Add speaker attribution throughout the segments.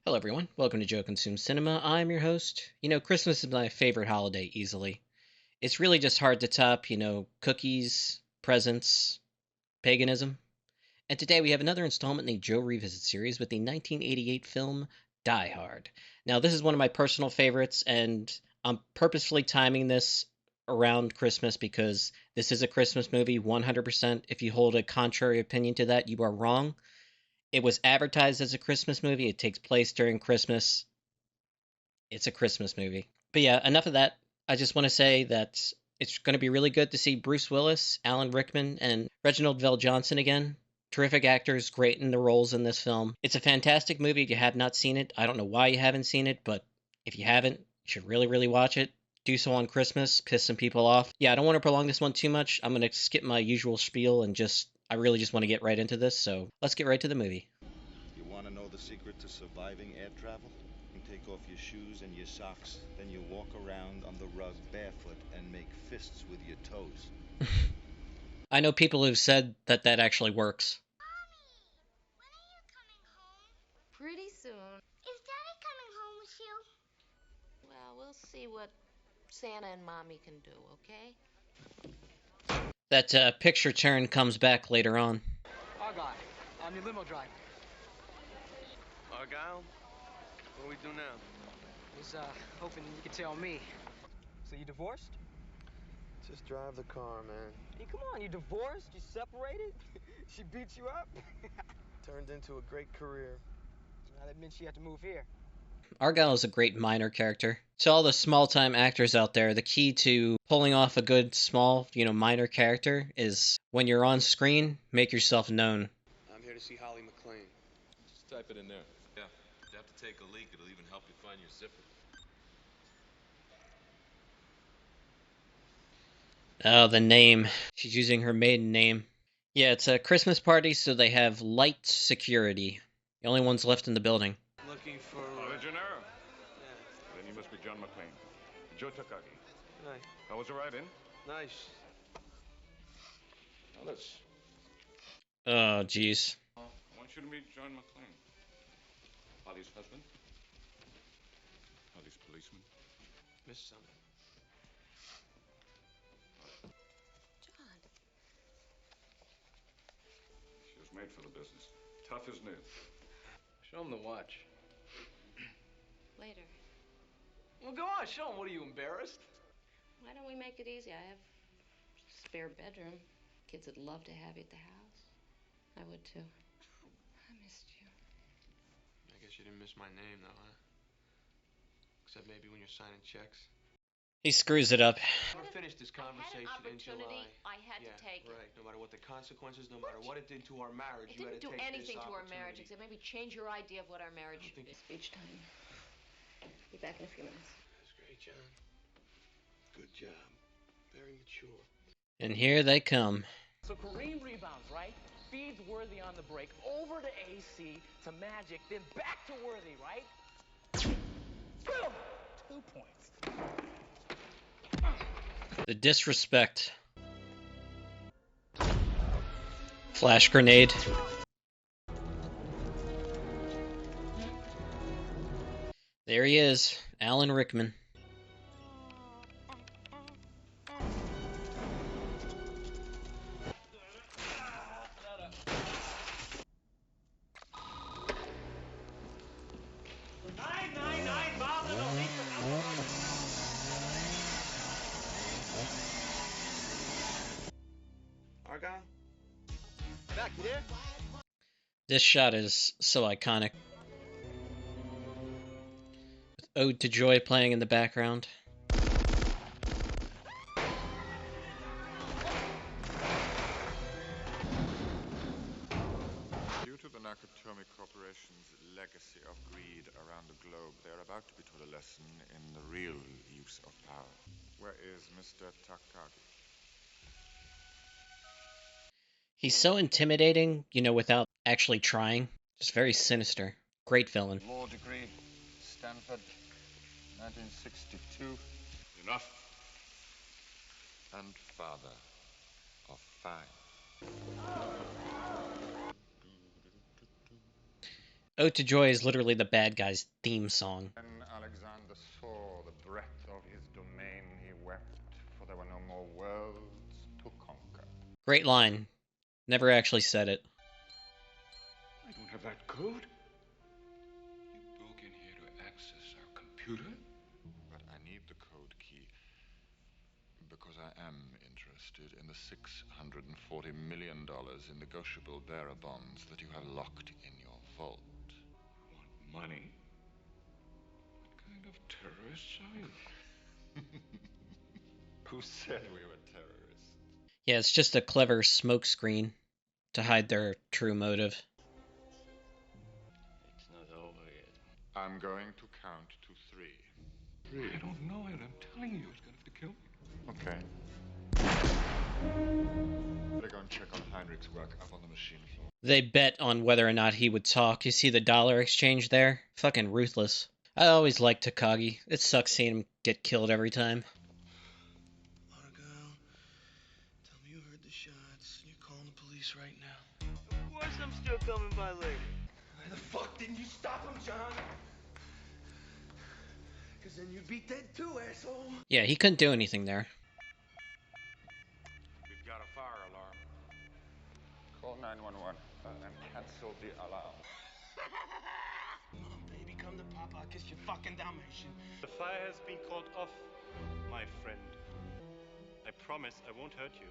Speaker 1: Hello, everyone. Welcome to Joe Consume Cinema. I'm your host. Christmas is my favorite holiday easily. It's really just hard to top, cookies, presents, paganism. And today we have another installment in the Joe Revisit series with the 1988 film Die Hard. Now, this is one of my personal favorites, and I'm purposefully timing this around Christmas because this is a Christmas movie 100%. If you hold a contrary opinion to that, you are wrong. It was advertised as a Christmas movie. It takes place during Christmas. It's a Christmas movie. But yeah, enough of that. I just want to say that it's going to be really good to see Bruce Willis, Alan Rickman, and Reginald VelJohnson again. Terrific actors, great in the roles in this film. It's a fantastic movie if you have not seen it. I don't know why you haven't seen it, but if you haven't, you should really, really watch it. Do so on Christmas, piss some people off. Yeah, I don't want to prolong this one too much. I'm going to skip my usual spiel and I really just want to get right into this, so let's get right to the movie.
Speaker 2: You want to know the secret to surviving air travel? You take off your shoes and your socks. Then you walk around on the rug barefoot and make fists with your toes.
Speaker 1: I know people who've said that that actually works.
Speaker 3: When are you coming home?
Speaker 4: Pretty soon.
Speaker 3: Is Daddy coming home with you?
Speaker 4: Well, we'll see what Santa and Mommy can do, okay?
Speaker 1: That picture turn comes back later on.
Speaker 5: Argyle, I'm your limo driver.
Speaker 6: Argyle? What do we do now?
Speaker 5: Was hoping you could tell me. So you divorced?
Speaker 6: Just drive the car, man.
Speaker 5: Hey, come on, you divorced? You separated? She beat you up?
Speaker 6: Turned into a great career.
Speaker 5: Now that means she had to move here.
Speaker 1: Argyle is a great minor character. To all the small-time actors out there, the key to pulling off a good small, minor character is when you're on screen, make yourself known.
Speaker 6: I'm here to see Holly McClane.
Speaker 7: Just type it in there. Yeah. If you have to take a leak, it'll even help you find your zipper.
Speaker 1: Oh, the name. She's using her maiden name. Yeah, it's a Christmas party, so they have light security. The only ones left in the building.
Speaker 6: Looking for...
Speaker 8: De Janeiro?
Speaker 6: Yeah.
Speaker 8: Then you must be John McClane. Joe Takagi.
Speaker 6: Hi.
Speaker 8: How was the ride in?
Speaker 6: Nice.
Speaker 8: Now this.
Speaker 1: Oh, jeez.
Speaker 8: I want you to meet John McClane. Holly's husband. Holly's policeman.
Speaker 6: Miss something.
Speaker 4: John.
Speaker 8: She was made for the business. Tough as nails.
Speaker 6: Show him the watch.
Speaker 4: Later.
Speaker 5: Well, go on, show him. What are you, embarrassed?
Speaker 4: Why don't we make it easy? I have a spare bedroom. Kids would love to have you at the house. I would too. I missed you.
Speaker 6: I guess you didn't miss my name, though, huh? Except maybe when you're signing checks.
Speaker 1: He screws it up.
Speaker 6: We're finished this conversation
Speaker 4: I had an
Speaker 6: in
Speaker 4: opportunity.
Speaker 6: July.
Speaker 4: I had to take
Speaker 6: right.
Speaker 4: it.
Speaker 6: No matter what the consequences, no matter what it did to our marriage,
Speaker 4: It
Speaker 6: you had
Speaker 4: didn't
Speaker 6: to
Speaker 4: do
Speaker 6: take
Speaker 4: anything
Speaker 6: this
Speaker 4: to our marriage
Speaker 6: opportunity.
Speaker 4: except maybe change your idea of what our marriage
Speaker 6: I
Speaker 4: should
Speaker 6: don't
Speaker 4: be. Speech time. Be back in a few minutes.
Speaker 6: That's great, John. Good job. Very mature.
Speaker 1: And here they come.
Speaker 9: So Kareem rebounds, right? Feeds Worthy on the break, over to AC, to Magic, then back to Worthy, right? Boom! 2 points.
Speaker 1: The disrespect. Flash grenade. There he is, Alan Rickman.
Speaker 6: Argyle? Back, you there?
Speaker 1: This shot is so iconic. With Ode to Joy playing in the background.
Speaker 8: Due to the Nakatomi Corporation's legacy of greed around the globe, they are about to be taught a lesson in the real use of power. Where is Mr. Takagi?
Speaker 1: He's so intimidating, without actually trying. Just very sinister. Great villain.
Speaker 10: Law degree, Stanford, 1962.
Speaker 8: Enough. And father of 5.
Speaker 1: Ode to Joy is literally the bad guy's theme song.
Speaker 8: When Alexander saw the breadth of his domain, he wept, for there were no more worlds to conquer.
Speaker 1: Great line. Never actually said it.
Speaker 11: I don't have that code. You broke in here to access our computer?
Speaker 8: But I need the code key because I am interested in the $640 million in negotiable bearer bonds that you have locked in your vault.
Speaker 11: Want money? What kind of terrorists are you?
Speaker 8: Who said we were terrorists?
Speaker 1: Yeah, it's just a clever smokescreen to hide their true motive.
Speaker 11: It's not over yet.
Speaker 8: I'm going to count to three.
Speaker 11: I don't know it. I'm telling you, it's going to kill me.
Speaker 8: Okay. Better go and check on Heinrich's work up on the machine floor.
Speaker 1: They bet on whether or not he would talk. You see the dollar exchange there? Fucking ruthless. I always liked Takagi. It sucks seeing him get killed every time.
Speaker 12: Argyle, tell me you heard the shots. You're calling the police right now.
Speaker 9: Of course I'm still coming by later.
Speaker 12: Why the fuck didn't you stop him, John? Because then you'd be dead too, asshole.
Speaker 1: Yeah, he couldn't do anything there.
Speaker 8: We've got a fire alarm. Call 911 and cancel the alarm.
Speaker 12: Come on, baby, come to Papa. I'll kiss your fucking Dalmatian.
Speaker 13: The fire has been called off, my friend. I promise I won't hurt you.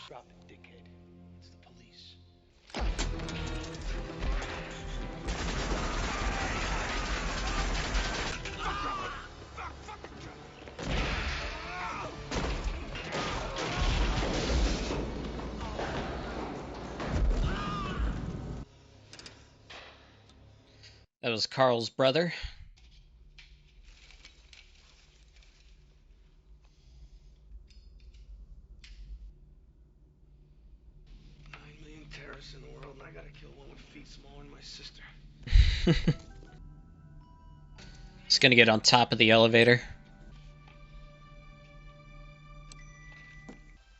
Speaker 12: Drop it, dickhead. It's the police.
Speaker 1: That was Carl's brother.
Speaker 12: Terrorists in the world, and I gotta kill one with feet smaller than my sister.
Speaker 1: He's gonna get on top of the elevator.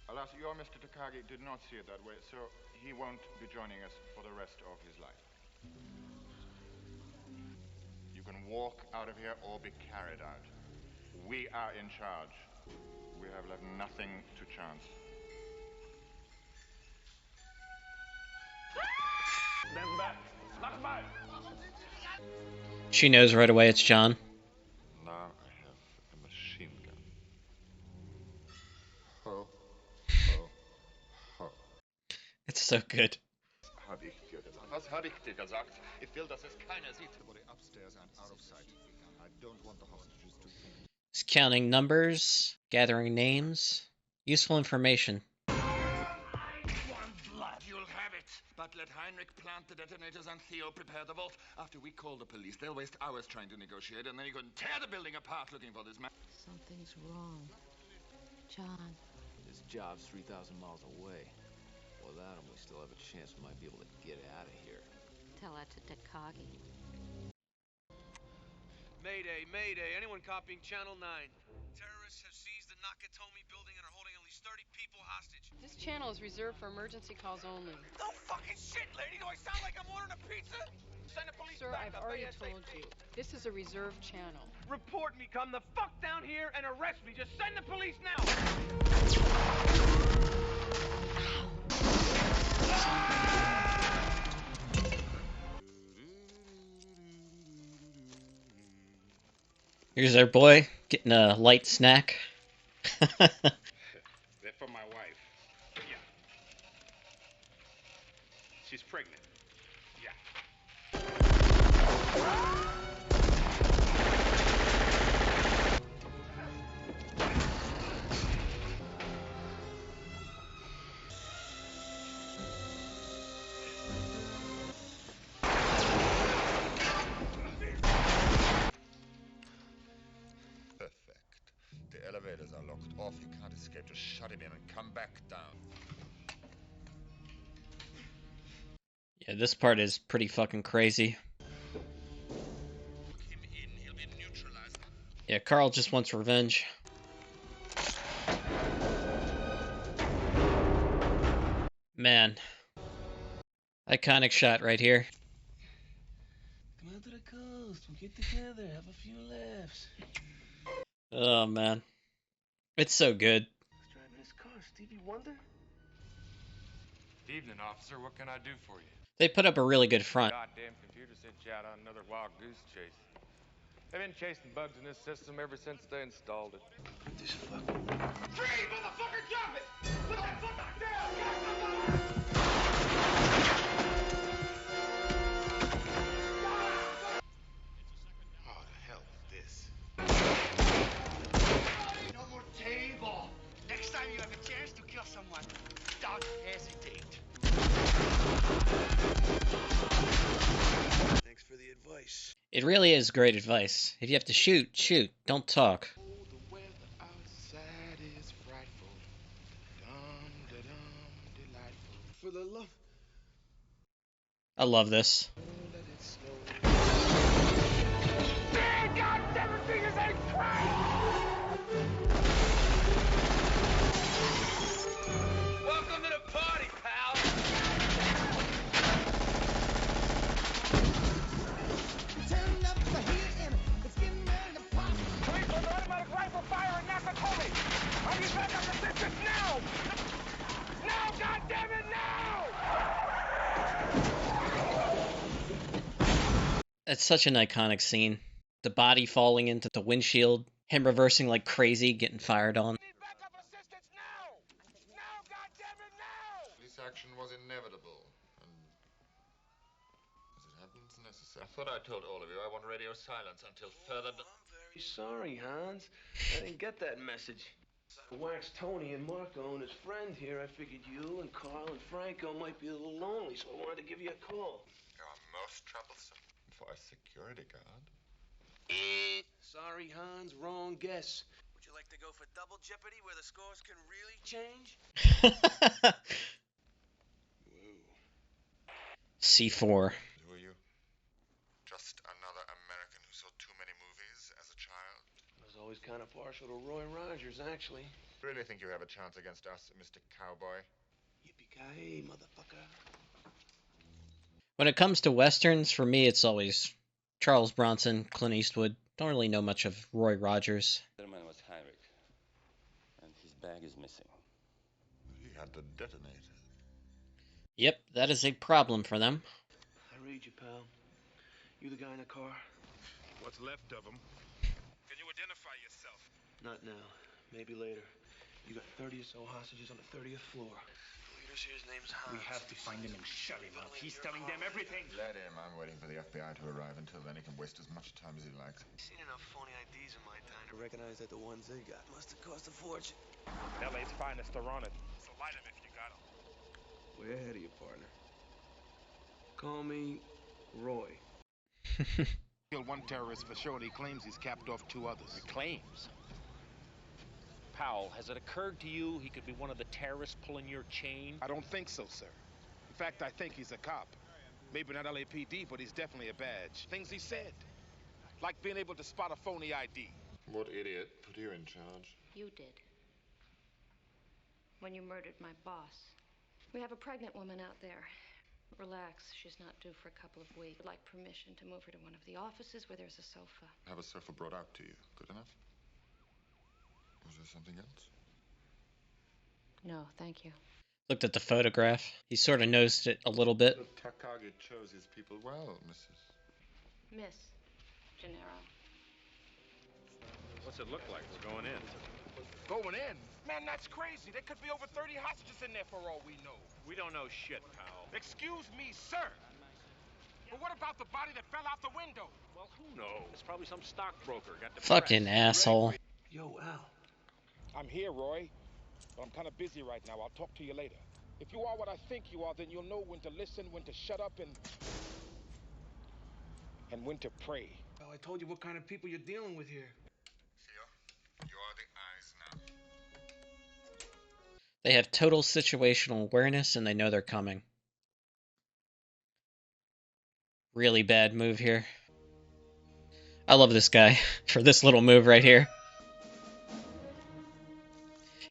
Speaker 8: Alas, your Mr. Takagi did not see it that way, so he won't be joining us for the rest of his life. You can walk out of here or be carried out. We are in charge. We have left nothing to chance.
Speaker 9: Stand back. Knock back.
Speaker 1: She knows right away it's John.
Speaker 8: Now I have a machine gun. Ho, ho, ho.
Speaker 1: It's so good.
Speaker 8: Hab ich dir gesagt? Was hab ich dir gesagt? Ich will, dass es keiner sieht. Everybody upstairs and out of sight. I don't want the hostages to see.
Speaker 1: He's counting numbers, gathering names, useful information.
Speaker 14: One blood, you'll have it. But let Heinrich plant the detonators and Theo prepare the vault. After we call the police, they'll waste hours trying to negotiate, and then you can tear the building apart looking for this man.
Speaker 4: Something's wrong. John.
Speaker 15: This job's 3,000 miles away. Without him, we still have a chance we might be able to get out of here.
Speaker 4: Tell that to Takagi.
Speaker 16: Mayday, mayday. Anyone copying Channel 9? Terrorists have seized the Nakatomi building and are holding at least 30 people hostage.
Speaker 17: This channel is reserved for emergency calls only.
Speaker 9: No fucking shit, lady! Do I sound like I'm ordering a pizza? Send the police
Speaker 17: Sir,
Speaker 9: back
Speaker 17: I've
Speaker 9: up
Speaker 17: already
Speaker 9: ASAP.
Speaker 17: told you. This is a reserved channel.
Speaker 9: Report me. Come the fuck down here and arrest me. Just send the police now.
Speaker 1: Here's our boy, getting a light snack.
Speaker 11: They're for my wife. Yeah. She's pregnant. Yeah.
Speaker 8: The elevators are locked off. You can't escape. Just shut him in and come back down.
Speaker 1: Yeah, this part is pretty fucking crazy. Yeah, Carl just wants revenge. Man. Iconic shot right here.
Speaker 12: Come out to the coast. We'll get together. Have a few laughs.
Speaker 1: Oh, man. It's so good.
Speaker 12: Who's driving this car? Stevie Wonder?
Speaker 10: Evening, officer. What can I do for you?
Speaker 1: They put up a really good front.
Speaker 10: Goddamn computer sent you out on another wild goose chase. They've been chasing bugs in this system ever since they installed it.
Speaker 12: This fucking...
Speaker 16: Free, motherfucker, drop it! Put that foot back down!
Speaker 12: How the hell is this?
Speaker 16: No more table! Next time you have a chance to kill someone, don't hesitate.
Speaker 12: Thanks for the advice.
Speaker 1: It really is great advice. If you have to shoot, shoot. Don't talk.
Speaker 12: The weather outside is frightful. Delightful. For the love.
Speaker 1: I love this.
Speaker 12: Let it snow.
Speaker 16: Damn, God, 17 is a crime! Welcome to the party, pal!
Speaker 12: Turn up the heat and it's getting ready to pop.
Speaker 16: Police on automatic rifle fire at Nakatomi! I need backup assistance now! Now, goddammit, now!
Speaker 1: It's such an iconic scene. The body falling into the windshield, him reversing like crazy, getting fired on.
Speaker 8: This action was inevitable, and as it happens, necessary. I thought I told all of you I want radio silence until further.
Speaker 12: I'm very sorry, Hans. I didn't get that message. Wax Tony and Marco and his friend here. I figured you and Carl and Franco might be a little lonely, so I wanted to give you a call.
Speaker 8: You are most troublesome for a security guard.
Speaker 12: Sorry, Hans. Wrong guess. Would you like to go for double jeopardy where the scores can really change?
Speaker 1: C4.
Speaker 8: Who are you? Just another American who saw too many movies as a child?
Speaker 12: I was always kind of partial to Roy Rogers, actually.
Speaker 8: Really think you have a chance against us, Mr. Cowboy?
Speaker 12: Yippee-ki-yay, motherfucker.
Speaker 1: When it comes to westerns, for me it's always Charles Bronson, Clint Eastwood. Don't really know much of Roy Rogers.
Speaker 18: The man was Heinrich, and his bag is missing.
Speaker 8: He had the detonator.
Speaker 1: Yep, that is a problem for them.
Speaker 12: I read you, pal. You the guy in the car?
Speaker 13: What's left of him? Can you identify yourself?
Speaker 12: Not now. Maybe later. You got 30 or so hostages on the 30th floor. The leader's here, his name's Hans.
Speaker 13: We have to find him and shut him up. He's telling them everything.
Speaker 8: Let him. I'm waiting for the FBI to arrive. Until then, he can waste as much time as he likes.
Speaker 12: Seen enough phony IDs in my time to recognize that the ones they got must have cost a fortune.
Speaker 13: LA's finest are on it. So light him if you got him.
Speaker 12: Way ahead of you, partner. Call me Roy.
Speaker 13: Killed one terrorist for sure, and he claims he's capped off 2 others.
Speaker 19: He claims? Powell, has it occurred to you he could be one of the terrorists pulling your chain?
Speaker 13: I don't think so, sir. In fact, I think he's a cop. Maybe not LAPD, but he's definitely a badge. Things he said. Like being able to spot a phony ID.
Speaker 8: What idiot put you in charge?
Speaker 4: You did. When you murdered my boss. We have a pregnant woman out there. Relax, she's not due for a couple of weeks. I'd like permission to move her to one of the offices where there's a sofa.
Speaker 8: Have a sofa brought out to you. Good enough? Was there something else?
Speaker 4: No, thank you.
Speaker 1: Looked at the photograph. He sort of nosed it a little bit.
Speaker 8: But Takagi chose his people well, Mrs.
Speaker 4: Miss Gennaro.
Speaker 13: What's it look like? We're going in. Going in? Man, that's crazy. There could be over 30 hostages in there for all we know. We don't know shit, pal. Excuse me, sir. But what about the body that fell out the window? Well, who knows? It's probably some stockbroker got the
Speaker 1: Fucking asshole.
Speaker 12: Yo, Al.
Speaker 13: I'm here, Roy. But I'm kind of busy right now. I'll talk to you later. If you are what I think you are, then you'll know when to listen, when to shut up, and when to pray.
Speaker 12: Well, I told you what kind of people you're dealing with here.
Speaker 8: Theo, you are the eyes now.
Speaker 1: They have total situational awareness and they know they're coming. Really bad move here. I love this guy for this little move right here.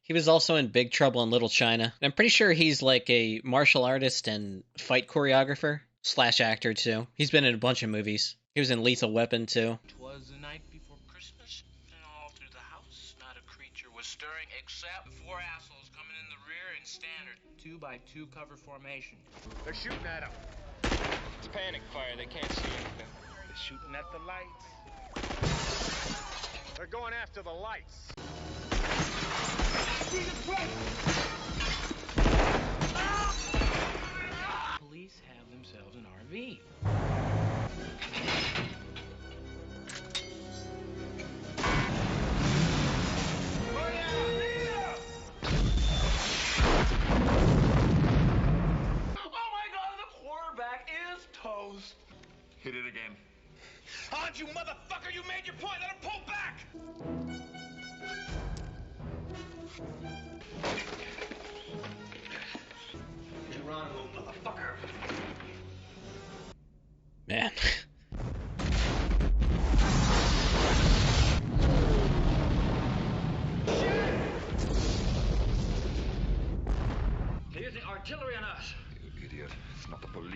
Speaker 1: He was also in Big Trouble in Little China. I'm pretty sure he's like a martial artist and fight choreographer slash actor too. He's been in a bunch of movies. He was in Lethal Weapon too.
Speaker 9: 'Twas the night before Christmas, and all through the house not a creature was stirring except four assholes coming in the rear in standard 2x2 cover formation.
Speaker 13: They're shooting at him.
Speaker 9: It's panic fire. They can't see anything.
Speaker 13: They're shooting at the lights. They're going after the lights.
Speaker 9: Police have themselves an RV. Oh my God, the quarterback is toast.
Speaker 14: Hit it again.
Speaker 13: Hans, you motherfucker, you made your point. Let him pull back.
Speaker 9: Geronimo, motherfucker.
Speaker 1: Man.
Speaker 9: They're using artillery on us.
Speaker 8: You idiot. It's not the police.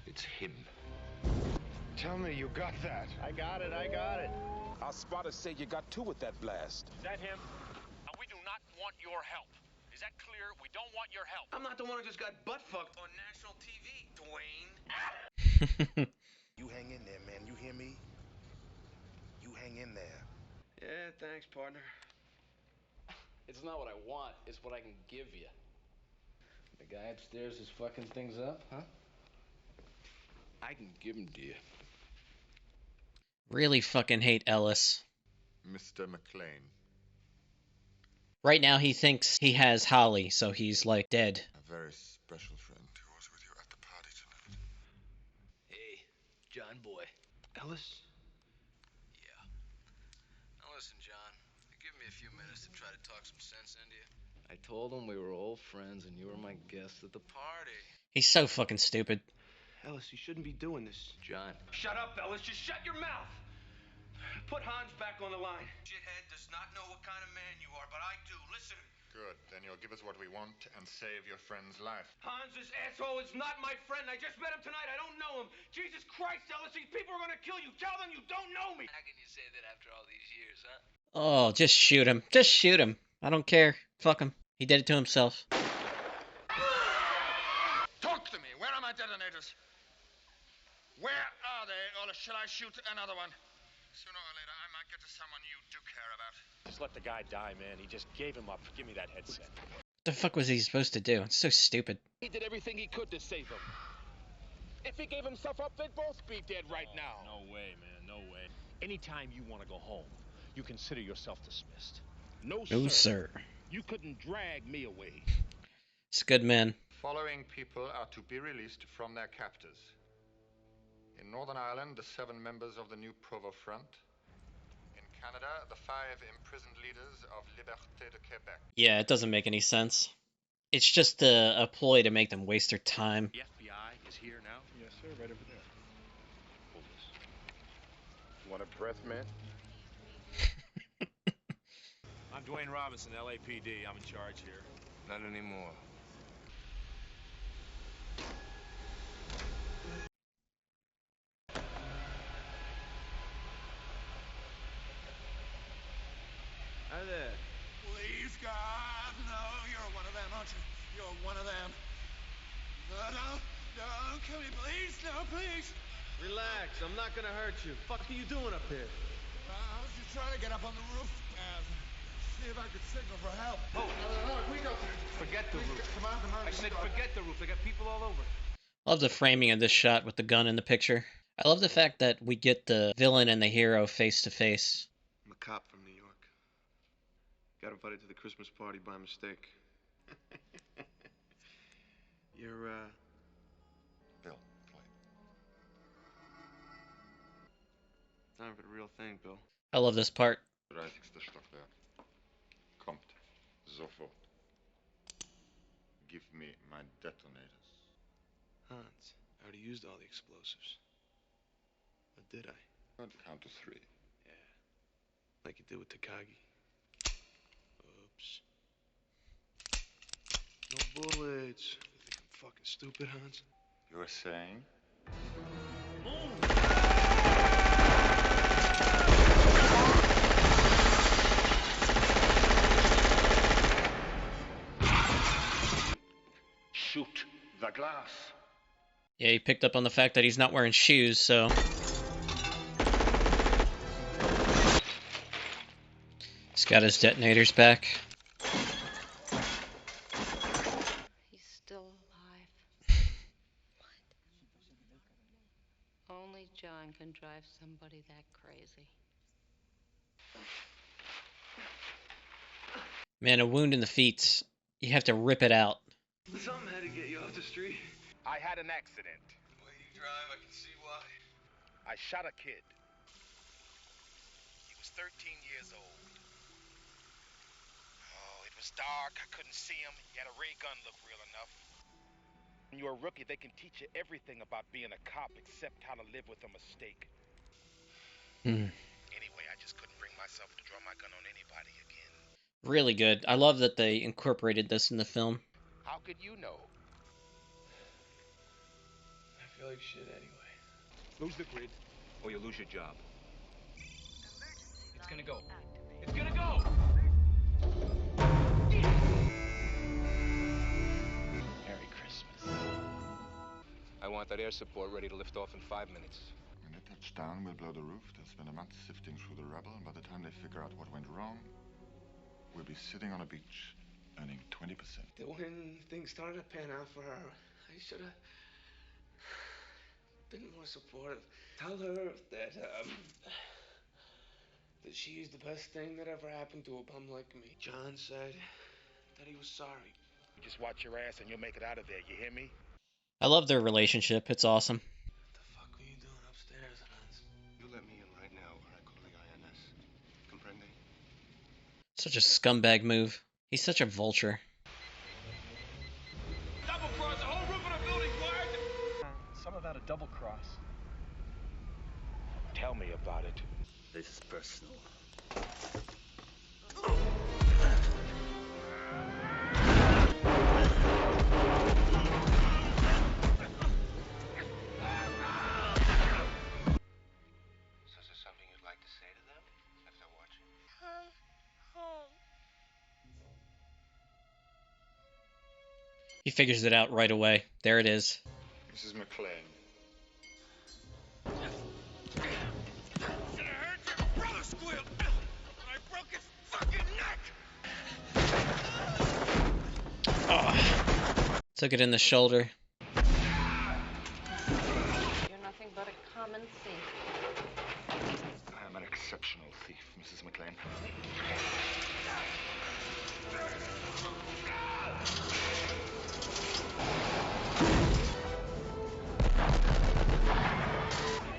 Speaker 8: It's him.
Speaker 13: Tell me you got that.
Speaker 16: I got it.
Speaker 13: Our spotters say you got two with that blast.
Speaker 19: Is that him? We do not want your help. Is that clear? We don't want your help.
Speaker 12: I'm not the one who just got butt fucked on national TV, Dwayne.
Speaker 16: You hang in there, man. You hear me? You hang in there.
Speaker 12: Yeah, thanks, partner.
Speaker 15: It's not what I want, it's what I can give you. The guy upstairs is fucking things up, huh? I can give him to you.
Speaker 1: Really fucking hate Ellis.
Speaker 8: Mr. McLean.
Speaker 1: Right now he thinks he has Holly, so he's like dead.
Speaker 8: A very special friend who was with you at the party tonight.
Speaker 15: Hey, John boy.
Speaker 12: Ellis?
Speaker 15: Yeah. Now listen, John. Give me a few minutes to try to talk some sense into you. I told him we were old friends and you were my guest at the party.
Speaker 1: He's so fucking stupid.
Speaker 12: Ellis, you shouldn't be doing this.
Speaker 15: John.
Speaker 12: Shut up, Ellis. Just shut your mouth. Put Hans back on the line. Shithead does not know what kind of man you are, but I do. Listen.
Speaker 8: Good. Then you'll give us what we want and save your friend's life.
Speaker 12: Hans, this asshole is not my friend. I just met him tonight. I don't know him. Jesus Christ, Ellis, these people are gonna kill you. Tell them you don't know me.
Speaker 15: How can you say that after all these years, huh?
Speaker 1: Oh, just shoot him. Just shoot him. I don't care. Fuck him. He did it to himself.
Speaker 14: Talk to me. Where are my detonators? Where are they, or shall I shoot another one? Sooner or later, I might get to someone you do care about.
Speaker 19: Just let the guy die, man. He just gave him up. Give me that headset.
Speaker 1: What the fuck was he supposed to do? It's so stupid.
Speaker 13: He did everything he could to save him. If he gave himself up, they'd both be dead right now.
Speaker 19: No way, man. No way. Anytime you want to go home, you consider yourself dismissed.
Speaker 13: No,
Speaker 1: No, sir.
Speaker 13: You couldn't drag me away.
Speaker 1: It's a good man.
Speaker 8: Following people are to be released from their captors. In Northern Ireland, the 7 members of the new Provo Front. In Canada, the 5 imprisoned leaders of Liberté de Québec.
Speaker 1: Yeah, it doesn't make any sense. It's just a ploy to make them waste their time.
Speaker 19: The FBI is here now?
Speaker 13: Yes, sir. Right over there.
Speaker 19: Hold this.
Speaker 13: Want a breath, man?
Speaker 7: I'm Dwayne Robinson, LAPD. I'm in charge here.
Speaker 12: Not anymore. Hi there.
Speaker 14: Please, God, no, you're one of them, aren't you? You're one of them. No, don't kill me, please. No, please.
Speaker 12: Relax. I'm not gonna hurt you. Fuck are you doing up here?
Speaker 14: I was just trying to get up on the roof. See if I could signal for help.
Speaker 12: Forget the roof. I said forget the roof. They got people all over.
Speaker 1: I love the framing of this shot with the gun in the picture. I love the fact that we get the villain and the hero face to face.
Speaker 12: I'm a cop from New York. Got invited to the Christmas party by mistake. You're,
Speaker 8: Bill, play.
Speaker 12: Time for the real thing, Bill.
Speaker 1: I love this part.
Speaker 8: Reichste Stockwerk. Kommt. Sofort. Give me my detonators.
Speaker 12: Hans, I already used all the explosives. Or did I?
Speaker 8: Count to 3.
Speaker 12: Yeah. Like you did with Takagi. bullets. You think I'm fucking stupid, Hans?
Speaker 8: You were saying?
Speaker 11: Shoot the glass.
Speaker 1: Yeah, he picked up on the fact that he's not wearing shoes, so... He's got his detonators back.
Speaker 4: He's still alive. What? Only John can drive somebody that crazy.
Speaker 1: Man, a wound in the feet, you have to rip it out.
Speaker 12: Something had to get you off the street.
Speaker 13: I had an accident.
Speaker 2: The way you drive, I can see why.
Speaker 13: I shot a kid. He was 13 years old. Oh, it was dark. I couldn't see him. He had a ray gun, look real enough. When you're a rookie, they can teach you everything about being a cop except how to live with a mistake. Anyway, I just couldn't bring myself to draw my gun on anybody again.
Speaker 1: Really good. I love that they incorporated this in the film.
Speaker 13: How could you know?
Speaker 12: I feel like shit anyway.
Speaker 16: Lose the grid, or you lose your job.
Speaker 9: It's gonna go. It's gonna go!
Speaker 16: Merry Christmas. I want that air support ready to lift off in 5 minutes.
Speaker 8: When they touch down, we'll blow the roof. They'll spend a month sifting through the rubble, and by the time they figure out what went wrong, we'll be sitting on a beach, earning 20%.
Speaker 12: When things started to pan out for her, I should have been more supportive. Tell her that she's the best thing that ever happened to a bum like me. John said that he was sorry.
Speaker 13: You just watch your ass and you'll make it out of there, you hear me?
Speaker 1: I love their relationship. It's awesome.
Speaker 12: What the fuck were you doing upstairs, Hans?
Speaker 2: You let me in right now, or I call the INS. Comprende?
Speaker 1: Such a scumbag move. He's such a vulture.
Speaker 16: Double cross the whole roof of the building, Ward!
Speaker 9: Some about a double cross.
Speaker 13: Tell me about it.
Speaker 18: This is personal.
Speaker 2: So is there something you'd like to say to them if they're watching?
Speaker 3: Come home.
Speaker 1: He figures it out right away. There it is.
Speaker 8: Mrs. McLean.
Speaker 1: Oh. Took it in the shoulder.
Speaker 4: You're nothing but a common thief.
Speaker 8: I am an exceptional thief, Mrs. McLean.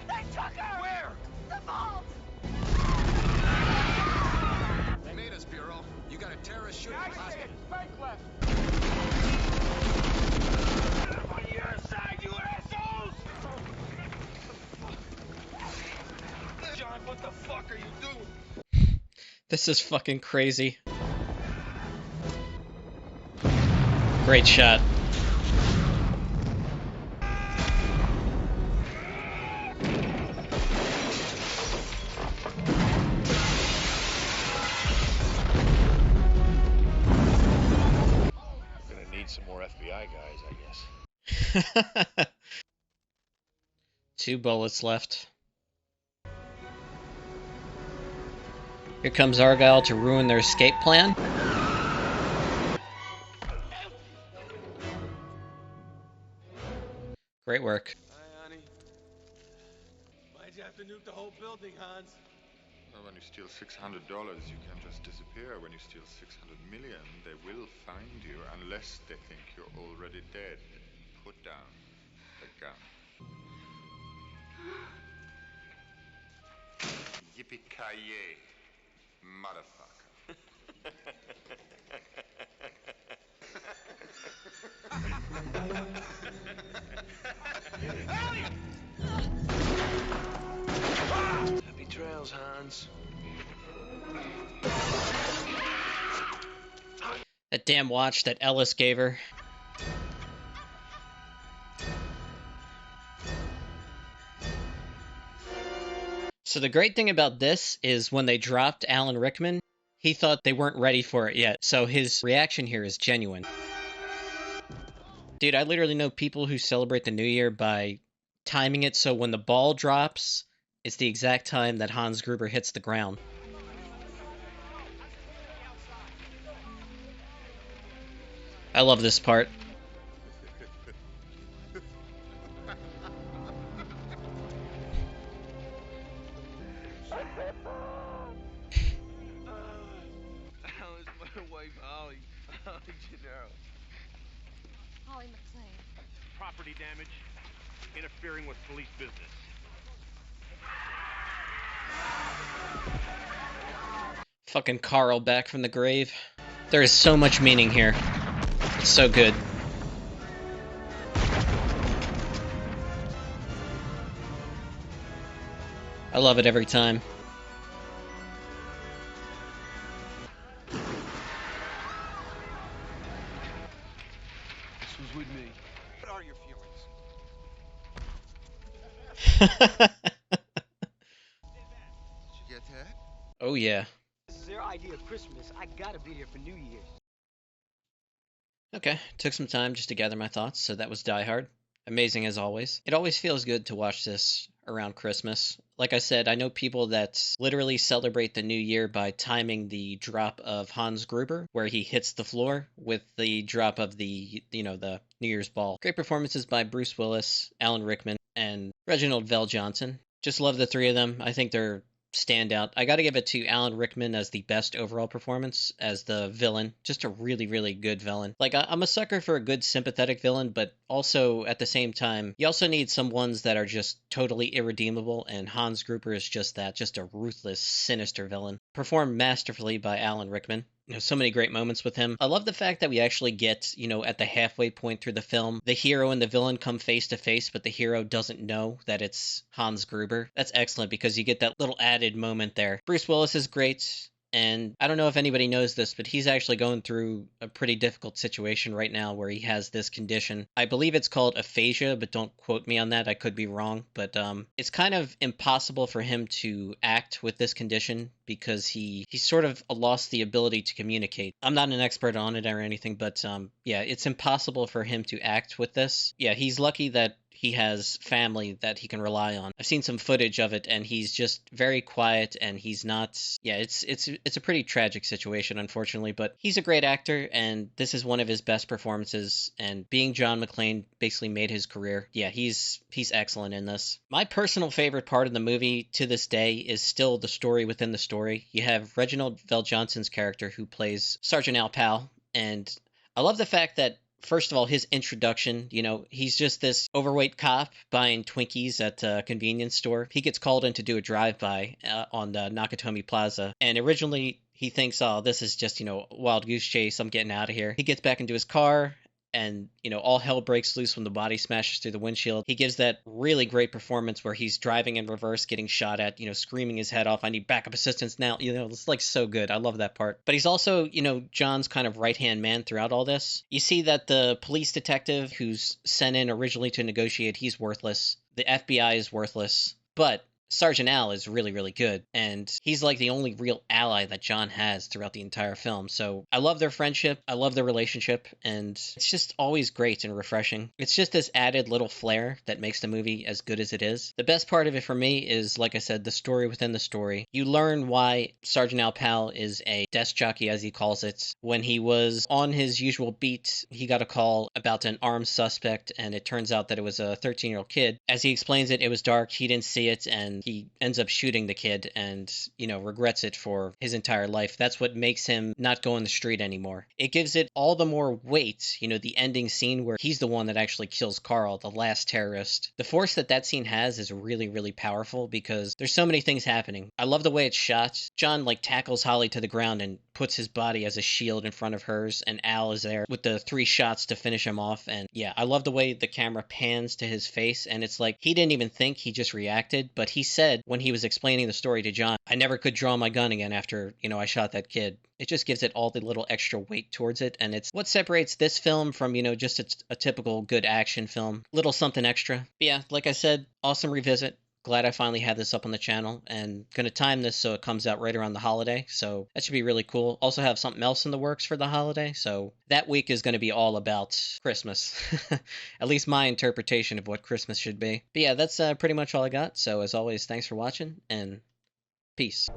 Speaker 3: They took her!
Speaker 16: Where?
Speaker 3: The vault!
Speaker 15: They made us, Bureau. You got a terrorist shooting hostage.
Speaker 13: Bank left. On your side, you assholes!
Speaker 12: John, what the fuck are you doing?
Speaker 1: This is fucking crazy. Great shot.
Speaker 13: Gonna need some more FBI guys, I guess.
Speaker 1: 2 bullets left. Here comes Argyle to ruin their escape plan. Great work.
Speaker 12: Hi, honey. Why'd you have to nuke the whole building, Hans?
Speaker 8: Well, when you steal $600, you can just disappear. When you steal 600 million, they will find you unless they think you're already dead. Put down the gun. Yippee-ki-yay, motherfucker.
Speaker 12: Happy trails, Hans.
Speaker 1: That damn watch that Ellis gave her. So the great thing about this is when they dropped Alan Rickman, he thought they weren't ready for it yet. So his reaction here is genuine. Dude, I literally know people who celebrate the New Year by timing it so when the ball drops, it's the exact time that Hans Gruber hits the ground. I love this part.
Speaker 16: That was my wife, Holly. Holly Gennaro.
Speaker 3: Holly McClane.
Speaker 13: Property damage, interfering with police business.
Speaker 1: Fucking Carl back from the grave. There is so much meaning here. It's so good. I love it every time.
Speaker 16: This was with me. What are your feelings?
Speaker 14: Did you get that?
Speaker 1: Oh yeah.
Speaker 9: This is their idea of Christmas. I gotta be here for New Year's.
Speaker 1: Okay, took some time just to gather my thoughts, so that was Die Hard. Amazing as always. It always feels good to watch this around Christmas. Like I said, I know people that literally celebrate the new year by timing the drop of Hans Gruber, where he hits the floor, with the drop of the New Year's ball. Great performances by Bruce Willis, Alan Rickman, and Reginald VelJohnson. Just love the three of them. I think they're standout. I gotta give it to Alan Rickman as the best overall performance as the villain. Just a really, really good villain. Like, I'm a sucker for a good sympathetic villain, but also at the same time, you also need some ones that are just totally irredeemable, and Hans Gruber is just that, just a ruthless, sinister villain. Performed masterfully by Alan Rickman. So many great moments with him. I love the fact that we actually get, at the halfway point through the film, the hero and the villain come face to face, but the hero doesn't know that it's Hans Gruber. That's excellent because you get that little added moment there. Bruce Willis is great. And I don't know if anybody knows this, but he's actually going through a pretty difficult situation right now where he has this condition. I believe it's called aphasia, but don't quote me on that. I could be wrong. But it's kind of impossible for him to act with this condition because he sort of lost the ability to communicate. I'm not an expert on it or anything, but yeah, it's impossible for him to act with this. Yeah, he's lucky that he has family that he can rely on. I've seen some footage of it, and he's just very quiet, and he's not... Yeah, it's a pretty tragic situation, unfortunately, but he's a great actor, and this is one of his best performances, and being John McClane basically made his career. Yeah, he's excellent in this. My personal favorite part of the movie to this day is still the story within the story. You have Reginald VelJohnson's character who plays Sergeant Al Powell, and I love the fact that first of all, his introduction, he's just this overweight cop buying Twinkies at a convenience store. He gets called in to do a drive-by on the Nakatomi Plaza. And originally, he thinks, oh, this is just, wild goose chase. I'm getting out of here. He gets back into his car, and, all hell breaks loose when the body smashes through the windshield. He gives that really great performance where he's driving in reverse, getting shot at, screaming his head off. I need backup assistance now. It's like so good. I love that part. But he's also, John's kind of right-hand man throughout all this. You see that the police detective who's sent in originally to negotiate, he's worthless. The FBI is worthless. But Sergeant Al is really, really good, and he's like the only real ally that John has throughout the entire film. So I love their friendship, I love their relationship, and it's just always great and refreshing. It's just this added little flair that makes the movie as good as it is. The best part of it for me is, like I said, the story within the story. You learn why Sergeant Al Powell is a desk jockey, as he calls it. When he was on his usual beat, he got a call about an armed suspect, and it turns out that it was a 13-year-old kid. As he explains it was dark, he didn't see it, and he ends up shooting the kid and, regrets it for his entire life. That's what makes him not go on the street anymore. It gives it all the more weight, the ending scene where he's the one that actually kills Carl, the last terrorist. The force that scene has is really, really powerful because there's so many things happening. I love the way it's shot. John, tackles Holly to the ground and puts his body as a shield in front of hers, and Al is there with the 3 shots to finish him off. And yeah, I love the way the camera pans to his face, and it's like he didn't even think, he just reacted. But he said when he was explaining the story to John, I never could draw my gun again after, I shot that kid. It just gives it all the little extra weight towards it, and it's what separates this film from, just a typical good action film. Little something extra. But yeah, like I said, awesome revisit. glad I finally had this up on the channel, and gonna time this so it comes out right around the holiday, so that should be really cool. Also have something else in the works for the holiday, so that week is gonna be all about Christmas. At least my interpretation of what Christmas should be. But yeah, that's pretty much all I got, so as always, thanks for watching, and peace.